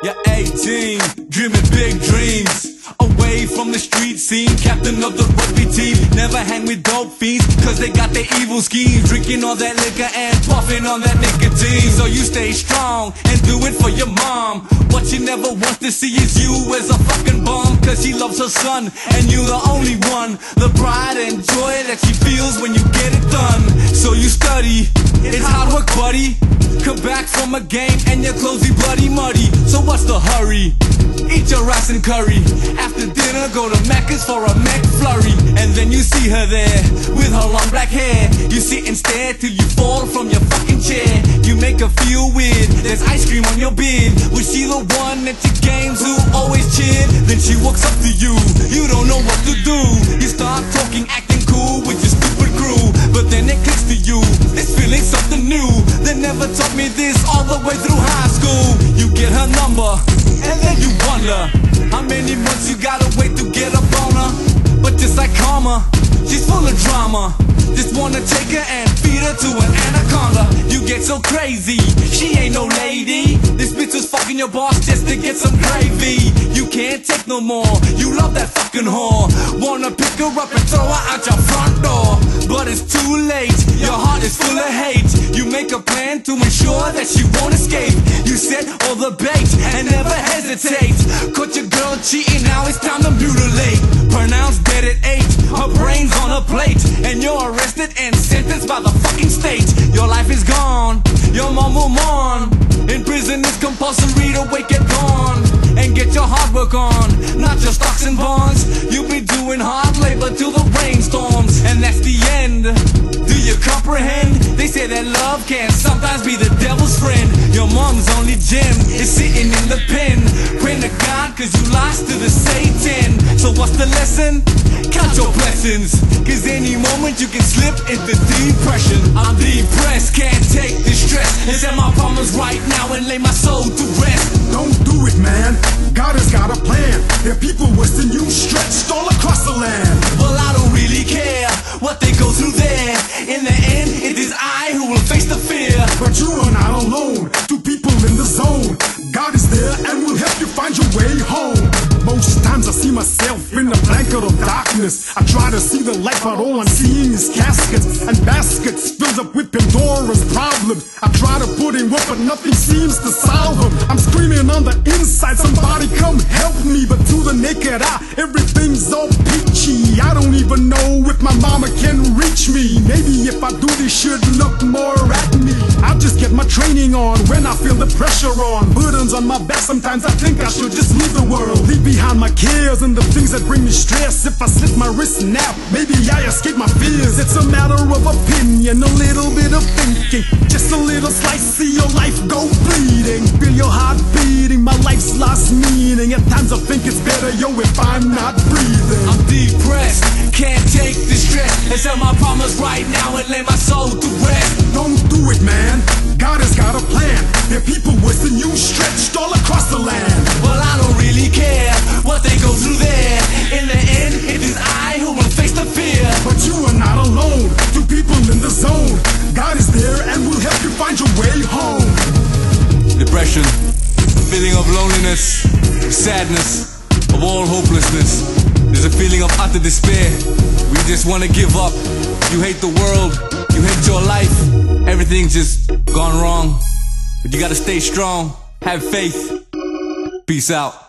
You're 18, dreaming big dreams. Away from the street scene, captain of the rugby team. Never hang with dope fiends, cause they got their evil schemes. Drinking all that liquor and puffing on that nicotine. So you stay strong and do it for your mom. What she never wants to see is you as a fucking bum. Cause she loves her son and you the only one. The pride and joy that she feels when you get it done. So you study, it's hard work buddy. Come back from a game and your clothes be bloody muddy. So what's the hurry? Eat your rice and curry. After dinner go to Macca's for a McFlurry. And then you see her there with her long black hair. You sit and stare till you fall from your fucking chair. You make her feel weird, there's ice cream on your beard. Was she the one at your games who always cheered? Then she walks up to you, you don't know what to do. You start talking, acting cool with your stupid crew. But then it clicks to you, this feeling's something new. They never taught me this all the way through high school. You get her number, and then you wonder how many months you gotta wait to get a boner. But just like karma, she's full of drama. Just wanna take her and feed her to an anaconda. You get so crazy, she ain't no lady. This bitch was fucking your boss just to get some gravy. You can't take no more, you love that fucking whore. Wanna pick her up and throw her out your front door. But it's too late, your heart is full of hate. You make a plan to ensure that she won't escape. You set all the bait and never hesitate. Caught your girl cheating, now it's time to mutilate. Pronounced dead at 8, her brain's on a plate. And you're arrested and sentenced by the fucking state. Your life is gone, your mom will mourn. In prison it's compulsory to wake at dawn and get your hard work on, not your stocks and bonds. You'll be doing hard labor till the rain storms, and that's the end. Do you comprehend? They say that love can sometimes be the devil's friend. Your mom's only gem is sitting in the pen. Pray to God cause you lost to the Satan. So what's the lesson? Count your blessings, cause any moment you can slip into depression. I'm depressed, can't take the stress, and set my problems right now and lay my soul to rest. Don't do it, man, God has got a plan. There are people worse than you stretched all across the land. Well, I don't really care what they go through there. In the end, it is I who will face the fear. But you are not alone, two people in the zone. God is there and will help you find your way home. Most times I see myself in a blanket of darkness. I try to see the light, but all I'm seeing is caskets and baskets filled up with Pandora's problems. I try to put in work, but nothing seems to solve them. I'm screaming on the inside, somebody come help me. But to the naked eye, everything's all peachy. I don't even know if my mama can reach me. Maybe if I do, they should look more at me. I'll just get my training on when I feel the pressure on. Burdens on my back, sometimes I think I should just leave the world. Leave behind my cares and the things that bring me stress. If I slit my wrist now, maybe I escape my fears. It's a matter of opinion, a little bit of thinking. Just a little slice, see your life go bleeding. Feel your heart beating, my life's lost meaning. At times I think it's better, yo, if I'm not breathing. I'm depressed, can't take the stress, and set my problems right now and lay my soul to rest. Don't do it, man, God has got a plan. There are people worse than you stretched all across the land. Well, I don't really care what they go through there. In the end, it is I who will face the fear. But you are not alone, two people in the zone. God is there and will help you find your way home. Depression, feeling of loneliness, sadness, of all hopelessness. There's a feeling of utter despair. We just want to give up. You hate the world, you hate your life. Everything's just gone wrong. But you gotta stay strong, have faith. Peace out.